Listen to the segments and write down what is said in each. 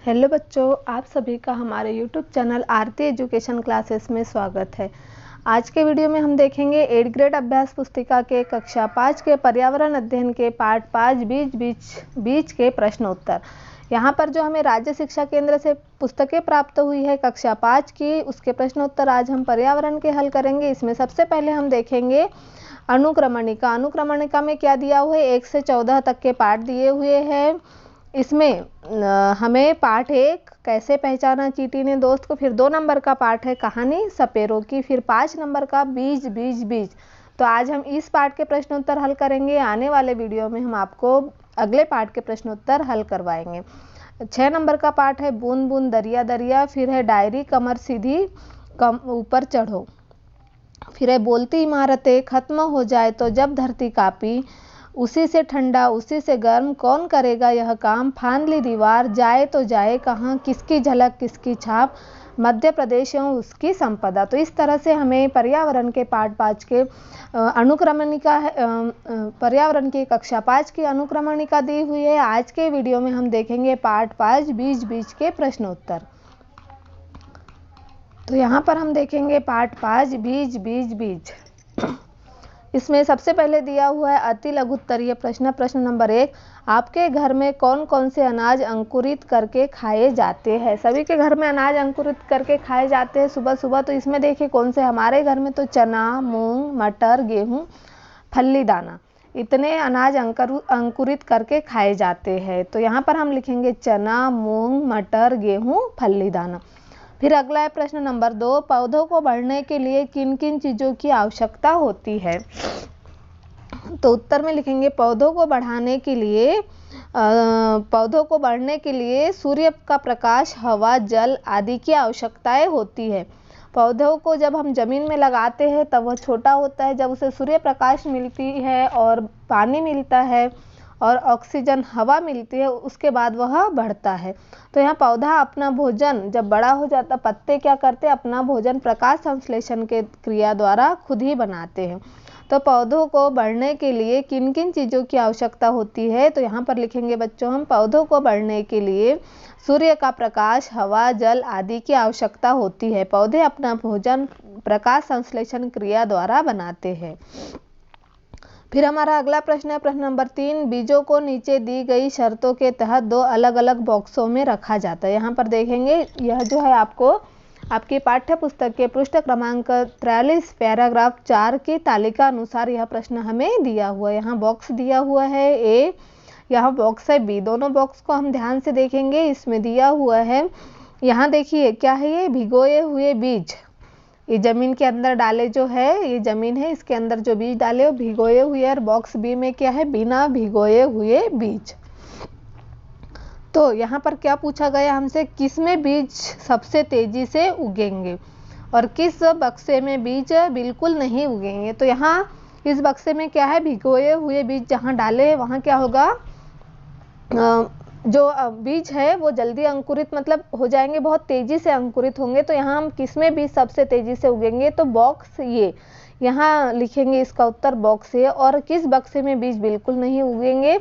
Hello बच्चों, आप सभी का हमारे YouTube चैनल आरती एजुकेशन क्लासेस में स्वागत है। आज के वीडियो में हम देखेंगे 8th ग्रेड अभ्यास पुस्तिका के कक्षा 5 के पर्यावरण अध्ययन के पार्ट 5 बीज के प्रश्न उत्तर। यहाँ पर जो हमें राज्य शिक्षा केंद्र से पुस्तकें प्राप्त हुई है कक्षा 5 की, उसके प्रश्न उत्तर आज हम पर्यावरण के हल करेंगे। इसमें सबसे पहले हम देखेंगे अनुक्रमणिका। अनुक्रमणिका में क्या दिया हुआ है, 1 से 14 तक के पाठ दिए हुए हैं। इसमें हमें पाठ 1 कैसे पहचाना चींटी ने दोस्त को, फिर 2 नंबर का पाठ है कहानी सपेरों की, फिर 5 नंबर का बीज बीज बीज। तो आज हम इस पाठ के प्रश्न उत्तर हल करेंगे। आने वाले वीडियो में हम आपको अगले पाठ के प्रश्न उत्तर हल करवाएंगे। 6 नंबर का पाठ है बूंद बूंद दरिया दरिया, फिर है डायरी कमर सीधी कम ऊपर चढ़ो, फिर है बोलती इमारतें खत्म हो जाए तो जब धरती कापी, उसी से ठंडा उसी से गर्म कौन करेगा यह काम, फांद ली दीवार जाए तो जाए कहाँ, किसकी झलक किसकी छाप, मध्य प्रदेश एवं उसकी संपदा। तो इस तरह से हमें पर्यावरण के पाठ 5 के अनुक्रमणिका पर्यावरण की कक्षा 5 की अनुक्रमणिका दी हुई है। आज के वीडियो में हम देखेंगे पार्ट 5 बीज बीज के प्रश्न उत्तर। तो यहाँ पर हम देखेंगे पार्ट 5 बीज बीज बीज। इसमें सबसे पहले दिया हुआ है अति लघु उत्तरीय प्रश्न। प्रश्न नंबर 1, आपके घर में कौन कौन से अनाज अंकुरित करके खाए जाते हैं। सभी के घर में अनाज अंकुरित करके खाए जाते हैं सुबह सुबह। तो इसमें देखिए कौन से, हमारे घर में तो चना, मूंग, मटर, गेहूँ, फल्ली दाना, इतने अनाज अंकुरित करके खाए जाते हैं। तो यहाँ पर हम लिखेंगे चना, मूंग, मटर, गेहूँ, फल्ली दाना। फिर अगला है प्रश्न नंबर 2, पौधों को बढ़ने के लिए किन किन चीज़ों की आवश्यकता होती है। तो उत्तर में लिखेंगे पौधों को बढ़ने के लिए सूर्य का प्रकाश, हवा, जल आदि की आवश्यकताएं होती है। पौधों को जब हम जमीन में लगाते हैं तब वह छोटा होता है, जब उसे सूर्य प्रकाश मिलती है और पानी मिलता है और ऑक्सीजन हवा मिलती है, उसके बाद वह बढ़ता है। तो यहाँ पौधा अपना भोजन जब बड़ा हो जाता, पत्ते क्या करते हैं, अपना भोजन प्रकाश संश्लेषण के क्रिया द्वारा खुद ही बनाते हैं। तो पौधों को बढ़ने के लिए किन किन चीज़ों की आवश्यकता होती है। तो यहाँ पर लिखेंगे बच्चों हम पौधों को बढ़ने के लिए सूर्य का प्रकाश, हवा, जल आदि की आवश्यकता होती है। पौधे अपना भोजन प्रकाश संश्लेषण क्रिया द्वारा बनाते हैं। फिर हमारा अगला प्रश्न है प्रश्न नंबर 3, बीजों को नीचे दी गई शर्तों के तहत 2 अलग अलग बॉक्सों में रखा जाता है। यहाँ पर देखेंगे यह जो है आपको आपकी पाठ्य पुस्तक के पृष्ठ क्रमांक 43 पैराग्राफ 4 की तालिका अनुसार यह प्रश्न हमें दिया हुआ है। यहाँ बॉक्स दिया हुआ है ए, यहाँ बॉक्स है बी। दोनों बॉक्स को हम ध्यान से देखेंगे। इसमें दिया हुआ है, यहाँ देखिए क्या है, ये भिगोए हुए बीज, ये जमीन के अंदर डाले जो है, ये जमीन है, इसके अंदर जो बीज डाले वो भिगोए हुए, और बॉक्स बी में क्या है, बिना भिगोए हुए बीज। तो यहाँ पर क्या पूछा गया हमसे, किसमें बीज सबसे तेजी से उगेंगे और किस बक्से में बीज बिल्कुल नहीं उगेंगे। तो यहाँ इस बक्से में क्या है, भिगोए हुए बीज जहाँ डाले वहाँ क्या होगा, जो बीज है वो जल्दी अंकुरित मतलब हो जाएंगे, बहुत तेजी से अंकुरित होंगे। तो यहाँ हम किसमें बीज सबसे तेजी से उगेंगे, तो बॉक्स ये, यहाँ लिखेंगे इसका उत्तर बॉक्स ये। और किस बक्से में बीज बिल्कुल नहीं उगेंगे,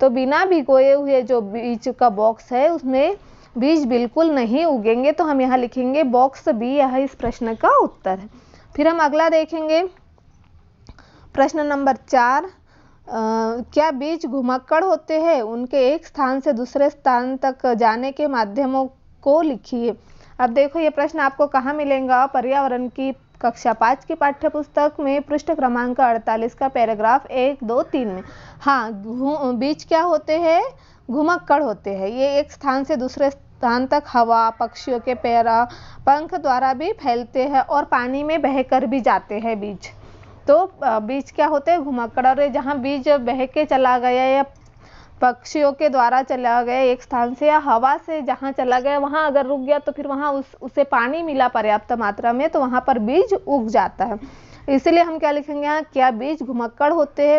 तो बिना भिगोए हुए जो बीज का बॉक्स है उसमें बीज बिल्कुल नहीं उगेंगे। तो हम यहाँ लिखेंगे बॉक्स बी, यह इस प्रश्न का उत्तर है। फिर हम अगला देखेंगे प्रश्न नंबर 4, क्या बीज घुमक्कड़ होते हैं, उनके एक स्थान से दूसरे स्थान तक जाने के माध्यमों को लिखिए। अब देखो ये प्रश्न आपको कहाँ मिलेगा, पर्यावरण की कक्षा 5 की पाठ्य पुस्तक में पृष्ठ क्रमांक 48 का पैराग्राफ 1, 2, 3 में। हाँ, बीज क्या होते हैं, घुमक्कड़ होते हैं। ये एक स्थान से दूसरे स्थान तक हवा, पक्षियों के पैरा, पंख द्वारा भी फैलते हैं और पानी में बहकर भी जाते हैं बीज। तो बीज क्या होते हैं, घुमक्कड़। और जहाँ बीज बह के चला गया या पक्षियों के द्वारा चला गया एक स्थान से, या हवा से जहाँ चला गया वहाँ अगर रुक गया तो फिर वहाँ उसे पानी मिला पर्याप्त मात्रा में, तो वहाँ पर बीज उग जाता है। इसलिए हम क्या लिखेंगे यहाँ, क्या बीज घुमक्कड़ होते हैं,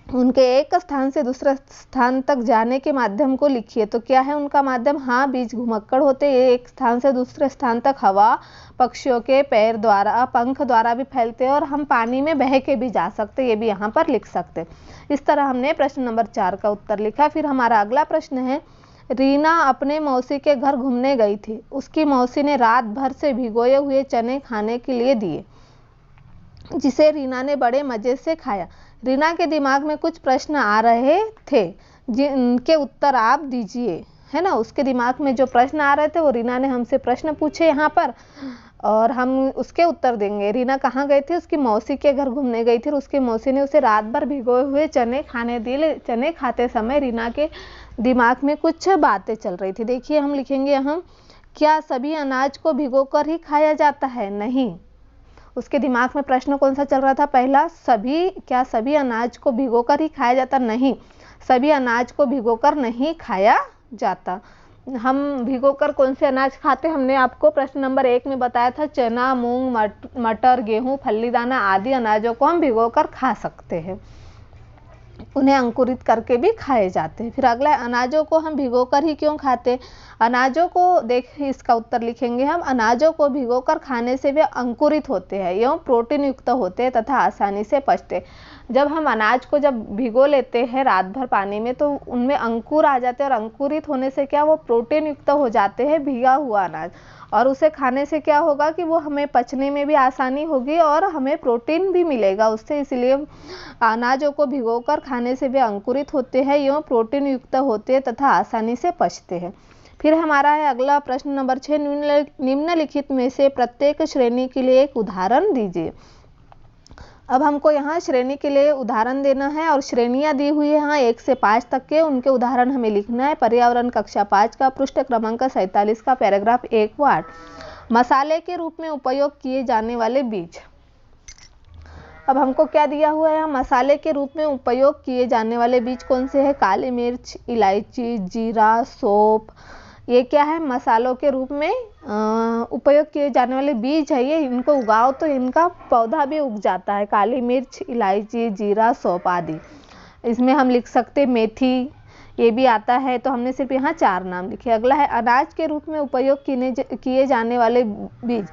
उनके एक स्थान से दूसरे स्थान तक जाने के माध्यम को लिखिए। तो क्या है उनका माध्यम, हाँ बीज घुमक्कड़ होते हैं, एक स्थान से दूसरे स्थान तक हवा, पक्षियों के पैर द्वारा, पंख द्वारा भी फैलते हैं और हम पानी में बह के भी जा सकते, ये भी यहाँ पर लिख सकते। इस तरह हमने प्रश्न नंबर 4 का उत्तर लिखा। फिर हमारा अगला प्रश्न है, रीना अपने मौसी के घर घूमने गई थी। उसकी मौसी ने रात भर से भिगोए हुए चने खाने के लिए दिए, जिसे रीना ने बड़े मजे से खाया। रीना के दिमाग में कुछ प्रश्न आ रहे थे जिनके उत्तर आप दीजिए, है ना। उसके दिमाग में जो प्रश्न आ रहे थे वो रीना ने हमसे प्रश्न पूछे यहाँ पर, और हम उसके उत्तर देंगे। रीना कहाँ गई थी? उसकी मौसी के घर घूमने गई थी और उसकी मौसी ने उसे रात भर भिगोए हुए चने खाने दिए। चने खाते समय रीना के दिमाग में कुछ बातें चल रही थी। देखिए हम लिखेंगे यहाँ, क्या सभी अनाज को भिगोकर ही खाया जाता है? नहीं। उसके दिमाग में प्रश्न कौन सा चल रहा था? पहला, क्या सभी अनाज को भिगोकर ही खाया जाता? नहीं, सभी अनाज को भिगोकर नहीं खाया जाता। हम भिगोकर कौन से अनाज खाते? हमने आपको प्रश्न नंबर 1 में बताया था, चना, मूंग, मटर, गेहूं, फल्ली दाना आदि अनाजों को हम भिगोकर खा सकते हैं, उन्हें अंकुरित करके भी खाए जाते हैं। फिर अगला, अनाजों को हम भिगोकर ही क्यों खाते? अनाजों को इसका उत्तर लिखेंगे हम, अनाजों को भिगोकर खाने से वे अंकुरित होते हैं एवं प्रोटीन युक्त होते हैं तथा आसानी से पचते। जब हम अनाज को भिगो लेते हैं रात भर पानी में, तो उनमें अंकुर आ जाते हैं, और अंकुरित होने से क्या, वो प्रोटीन युक्त हो जाते हैं, भीगा हुआ अनाज। और उसे खाने से क्या होगा कि वो हमें पचने में भी आसानी होगी और हमें प्रोटीन भी मिलेगा उससे। इसलिए अनाजों को भिगोकर खाने से वे अंकुरित होते हैं एवं प्रोटीन युक्त होते हैं तथा आसानी से पचते हैं। फिर हमारा है अगला प्रश्न नंबर 6, निम्नलिखित में से प्रत्येक श्रेणी के लिए एक उदाहरण दीजिए। अब हमको यहाँ श्रेणी के लिए उदाहरण देना है, और श्रेणियाँ दी हुई है यहाँ 1 से 5 तक के, उनके उदाहरण हमें लिखना है। पर्यावरण कक्षा 5 का, पृष्ठ क्रमांक 47 का, पैराग्राफ 1 व 8। मसाले के रूप में उपयोग किए जाने वाले बीज। अब हमको क्या दिया हुआ है? मसाले के रूप में उपयोग किए जाने वाले बीज कौन से हैं? काली मिर्च, इलायची, जीरा, सौंफ, ये क्या है? मसालों के रूप में उपयोग किए जाने वाले बीज है ये। इनको उगाओ तो इनका पौधा भी उग जाता है। काली मिर्च, इलायची, जीरा, सौंफ आदि। इसमें हम लिख सकते मेथी, ये भी आता है। तो हमने सिर्फ यहाँ 4 नाम लिखे। अगला है अनाज के रूप में उपयोग किए जाने वाले बीज।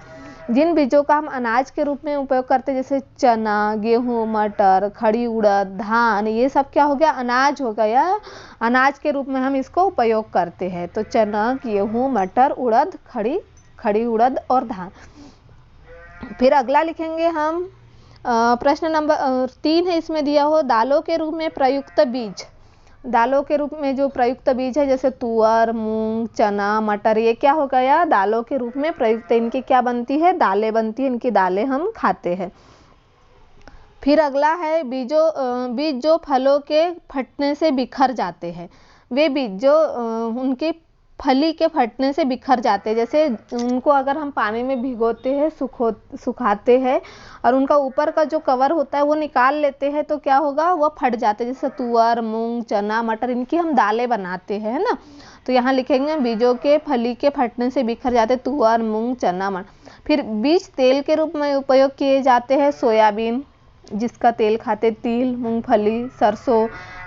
जिन बीजों का हम अनाज के रूप में उपयोग करते हैं, जैसे चना, गेहूं, मटर, खड़ी उड़द, धान, ये सब क्या हो गया? अनाज हो गया। अनाज के रूप में हम इसको उपयोग करते हैं। तो चना, गेहूं, मटर, उड़द, खड़ी उड़द और धान। फिर अगला लिखेंगे हम प्रश्न नंबर 3 है, इसमें दिया हो दालों के रूप में प्रयुक्त बीज। दालों के रूप में जो प्रयुक्त बीज है, जैसे तुअर, मूंग, चना, मटर, ये क्या हो गया? दालों के रूप में प्रयुक्त। इनकी क्या बनती है? दालें बनती है। इनकी दालें हम खाते हैं। फिर अगला है बीज जो फलों के फटने से बिखर जाते हैं। वे बीज जो उनकी फली के फटने से बिखर जाते हैं, जैसे उनको अगर हम पानी में भिगोते हैं, सुखाते हैं, और उनका ऊपर का जो कवर होता है वो निकाल लेते हैं, तो क्या होगा? वो फट जाते हैं। जैसे तुअर, मूंग, चना, मटर, इनकी हम दालें बनाते हैं, है ना। तो यहाँ लिखेंगे बीजों के फली के फटने से बिखर जाते, तुअर, मूंग, चना, मटर। फिर बीज तेल के रूप में उपयोग किए जाते हैं। सोयाबीन, जिसका तेल खाते, तिल, मूंगफली, सरसों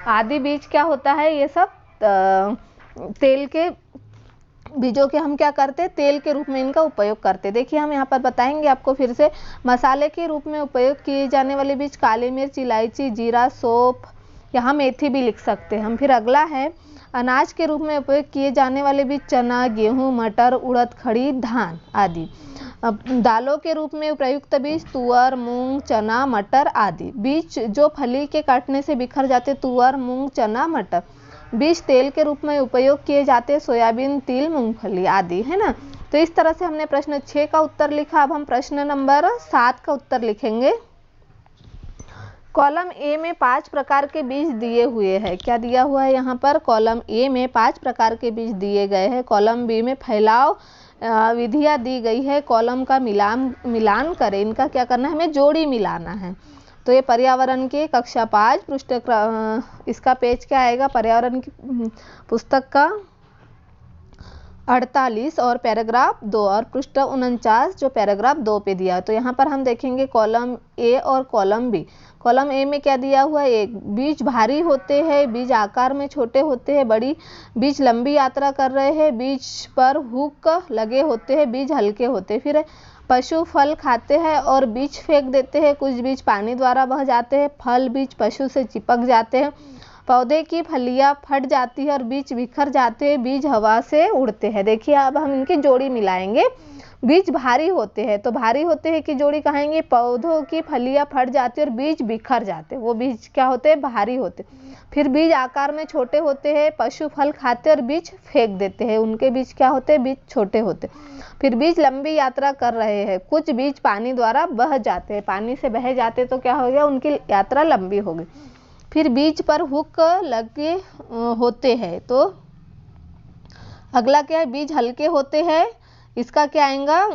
आदि बीज क्या होता है? ये सब तेल के बीजों के हम क्या करते? तेल के रूप में इनका उपयोग करते। देखिए हम यहाँ पर बताएंगे आपको फिर से। मसाले के रूप में उपयोग किए जाने वाले बीज काली मिर्च, इलायची, जीरा, सौंफ, यहाँ मेथी भी लिख सकते हैं हम। फिर अगला है अनाज के रूप में उपयोग किए जाने वाले बीज चना, गेहूं, मटर, उड़द, खड़ी, धान आदि। दालों के रूप में प्रयुक्त बीज तुअर, मूंग, चना, मटर आदि। बीज जो फली के काटने से बिखर जाते, तुअर, मूंग, चना, मटर। बीज तेल के रूप में उपयोग किए जाते, सोयाबीन, तिल, मूंगफली आदि, है ना। तो इस तरह से हमने प्रश्न 6 का उत्तर लिखा। अब हम प्रश्न नंबर 7 का उत्तर लिखेंगे। कॉलम ए में 5 प्रकार के बीज दिए हुए हैं। क्या दिया हुआ है यहाँ पर? कॉलम ए में 5 प्रकार के बीज दिए गए हैं। कॉलम बी में फैलाव विधियाँ दी गई है। कॉलम का मिलान करें। इनका क्या करना है? हमें जोड़ी मिलाना है। तो ये पर्यावरण की कक्षा 5 पृष्ठ इसका पेज क्या आएगा? पर्यावरण की पुस्तक का 48 और पैराग्राफ 2 और पृष्ठ 49 जो पैराग्राफ 2 पे दिया है। तो यहाँ पर हम देखेंगे कॉलम ए और कॉलम बी। कॉलम ए में क्या दिया हुआ है? एक, बीज भारी होते हैं, बीज आकार में छोटे होते हैं, बीज लंबी यात्रा कर रहे हैं, बीज पर हुक लगे होते हैं, बीज हल्के होते हैं। फिर पशु फल खाते हैं और बीज फेंक देते हैं। कुछ बीज पानी द्वारा बह जाते हैं। फल बीज पशु से चिपक जाते हैं। पौधे की फलियां फट जाती है और बीज बिखर जाते हैं, बीज हवा से उड़ते हैं। देखिए अब हम इनकी जोड़ी मिलाएंगे। बीज भारी होते हैं, तो भारी होते हैं की जोड़ी कहेंगे, पौधों की फलियां फट जाती है और बीज बिखर जाते हैं, वो बीज क्या होते हैं, भारी होते। फिर बीज आकार में छोटे होते हैं, पशु फल खाते और बीज फेंक देते हैं, उनके बीज क्या होते हैं, बीज छोटे होते। फिर बीज लंबी यात्रा कर रहे हैं, कुछ बीज पानी द्वारा बह जाते हैं, पानी से बह जाते तो क्या हो गया, उनकी यात्रा लंबी हो गई। फिर बीज पर हुक लगे होते हैं, तो अगला क्या है, बीज हल्के होते हैं, इसका क्या आएगा,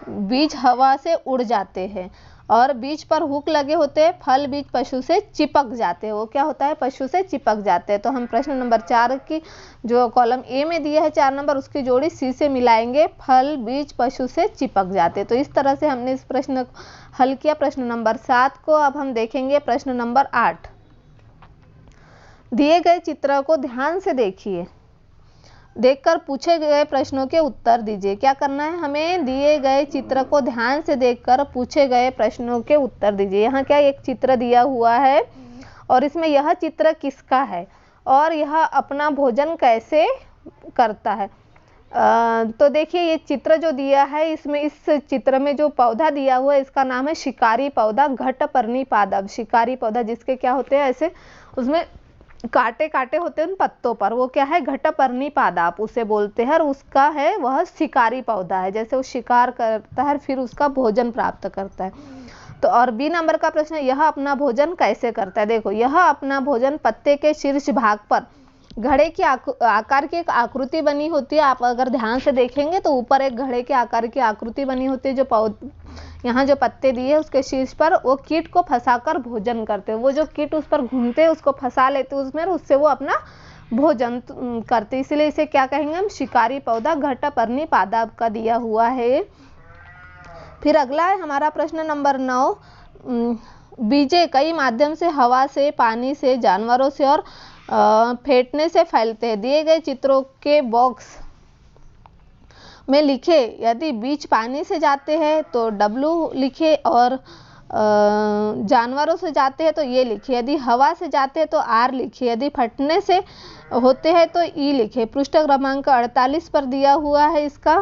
बीज हवा से उड़ जाते हैं। और बीज पर हुक लगे होते हैं, फल बीज पशु से चिपक जाते हैं, वो क्या होता है, पशु से चिपक जाते हैं। तो हम प्रश्न नंबर 4 की जो कॉलम ए में दिया है 4 नंबर, उसकी जोड़ी सी से मिलाएंगे, फल बीज पशु से चिपक जाते हैं। तो इस तरह से हमने इस प्रश्न हल किया, प्रश्न नंबर 7 को। अब हम देखेंगे प्रश्न नंबर 8। दिए गए चित्र को ध्यान से देखिए, देखकर पूछे गए प्रश्नों के उत्तर दीजिए। क्या करना है, हमें दिए गए चित्र को ध्यान से देखकर पूछे गए प्रश्नों के उत्तर दीजिए। यहाँ क्या एक चित्र दिया हुआ है और इसमें यह चित्र किसका है और यह अपना भोजन कैसे करता है। तो देखिए ये चित्र जो दिया है, इसमें इस चित्र में जो पौधा दिया हुआ है इसका नाम है शिकारी पौधा, घटपर्णी पादप। शिकारी पौधा जिसके क्या होते हैं, ऐसे उसमें कांटे कांटे होते हैं उन पत्तों पर, वो क्या है, घटपर्णी पादप उसे बोलते हैं। और उसका है वह शिकारी पौधा है, जैसे वो शिकार करता है फिर उसका भोजन प्राप्त करता है। तो और बी नंबर का प्रश्न, यह अपना भोजन कैसे करता है। देखो यह अपना भोजन पत्ते के शीर्ष भाग पर घड़े की आकार की एक आकृति बनी होती है। आप अगर ध्यान से देखेंगे तो ऊपर एक घड़े के आकार की आकृति बनी होती है, जो यहाँ जो पत्ते दिए उसके शीर्ष पर वो कीट को फंसाकर भोजन करते हैं। वो जो कीट उस पर घूमते हैं उसको फंसा लेते हैं उसमें, उससे वो अपना भोजन करते, इसलिए इसे क्या कहेंगे हम, शिकारी पौधा घटपर्णी पादप का दिया हुआ है। फिर अगला है हमारा प्रश्न नंबर 9। बीजे कई माध्यम से हवा से, पानी से, जानवरों से और फेंटने से फैलते हैं। दिए गए चित्रों के बॉक्स में लिखे, यदि बीज पानी से जाते हैं तो W लिखे और जानवरों से जाते हैं तो ये लिखे, यदि हवा से जाते हैं तो R लिखे, यदि फटने से होते हैं तो E लिखे। पृष्ठ क्रमांक 48 पर दिया हुआ है इसका।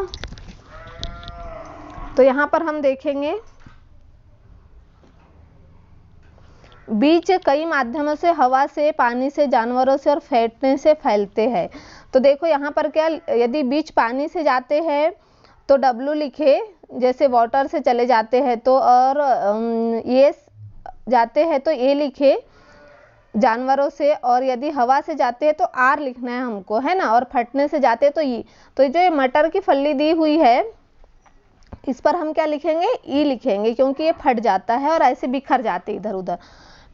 तो यहाँ पर हम देखेंगे, बीज कई माध्यमों से, हवा से, पानी से, जानवरों से और फेंटने से फैलते हैं। तो देखो यहाँ पर क्या, यदि बीज पानी से जाते हैं तो W लिखे, जैसे वाटर से चले जाते हैं तो, और ये जाते हैं तो A लिखे जानवरों से, और यदि हवा से जाते हैं तो R लिखना है हमको, है ना, और फटने से जाते हैं तो E। तो जो ये मटर की फली दी हुई है इस पर हम क्या लिखेंगे, E लिखेंगे, क्योंकि ये फट जाता है और ऐसे बिखर जाते इधर उधर।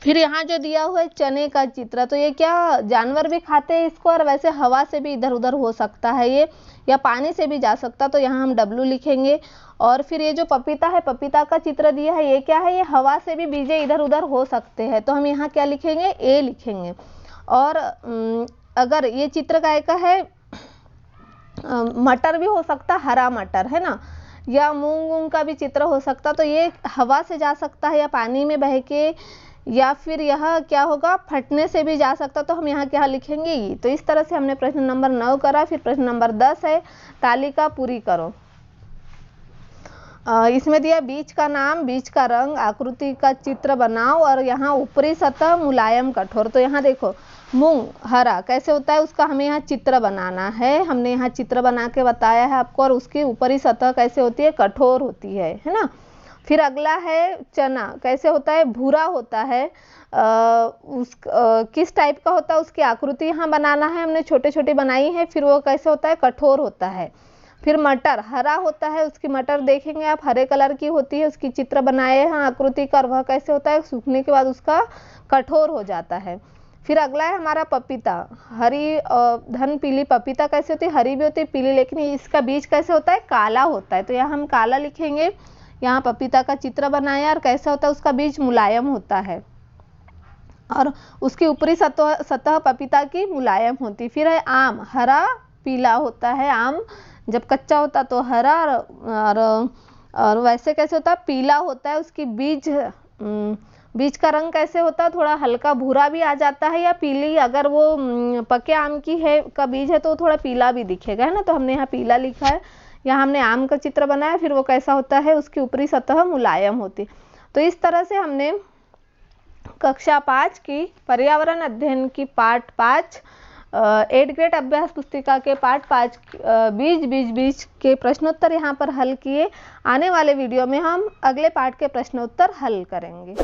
फिर यहाँ जो दिया हुआ है चने का चित्र, तो ये क्या, जानवर भी खाते हैं इसको और वैसे हवा से भी इधर उधर हो सकता है ये, या पानी से भी जा सकता, तो यहाँ हम W लिखेंगे। और फिर ये जो पपीता है, पपीता का चित्र दिया है, ये क्या है, ये हवा से भी बीजे इधर उधर हो सकते हैं, तो हम यहाँ क्या लिखेंगे, A लिखेंगे। और अगर ये चित्र का है, मटर भी हो सकता, हरा मटर, है ना, या मूंग का भी चित्र हो सकता, तो ये हवा से जा सकता है या पानी में बह के, या फिर यह क्या होगा, फटने से भी जा सकता, तो हम यहाँ क्या लिखेंगे, ये। तो इस तरह से हमने प्रश्न नंबर 9 करा। फिर प्रश्न नंबर 10 है, तालिका पूरी करो। इसमें दिया बीज का नाम, बीज का रंग, आकृति का चित्र बनाओ, और यहाँ ऊपरी सतह मुलायम कठोर। तो यहाँ देखो मूंग हरा कैसे होता है, उसका हमें यहाँ चित्र बनाना है, हमने यहाँ चित्र बना के बताया है आपको। और उसकी ऊपरी सतह कैसे होती है, कठोर होती है ना। फिर अगला है चना, कैसे होता है, भूरा होता है, किस टाइप का होता है, उसकी आकृति यहाँ बनाना है, हमने छोटे छोटे बनाई है। फिर वो कैसे होता है, कठोर होता है। फिर मटर हरा होता है, उसकी मटर देखेंगे आप, हरे कलर की होती है, उसकी चित्र बनाए हैं आकृति का, वह कैसे होता है, सूखने के बाद उसका कठोर हो जाता है। फिर अगला है हमारा पपीता, हरी धन पीली, पपीता कैसे होती है, हरी भी होती है, पीली, लेकिन इसका बीज कैसे होता है, काला होता है, तो यहाँ हम काला लिखेंगे। यहाँ पपीता का चित्र बनाया, और कैसा होता है, उसका बीज मुलायम होता है और उसकी ऊपरी सतह पपीता की मुलायम होती। फिर है आम, हरा पीला होता है, आम जब कच्चा होता तो हरा, और वैसे कैसे होता है, पीला होता है, उसकी बीज बीज का रंग कैसे होता है, थोड़ा हल्का भूरा भी आ जाता है या पीली, अगर वो पके आम की है का बीज है तो थोड़ा पीला भी दिखेगा, है ना। तो हमने यहाँ पीला लिखा है। यहाँ हमने आम का चित्र बनाया, फिर वो कैसा होता है, उसकी ऊपरी सतह मुलायम होती। तो इस तरह से हमने कक्षा 5 की पर्यावरण अध्ययन की पाठ 5 8th ग्रेड अभ्यास पुस्तिका के पाठ 5 बीज के प्रश्नोत्तर यहाँ पर हल किए। आने वाले वीडियो में हम अगले पाठ के प्रश्नोत्तर हल करेंगे।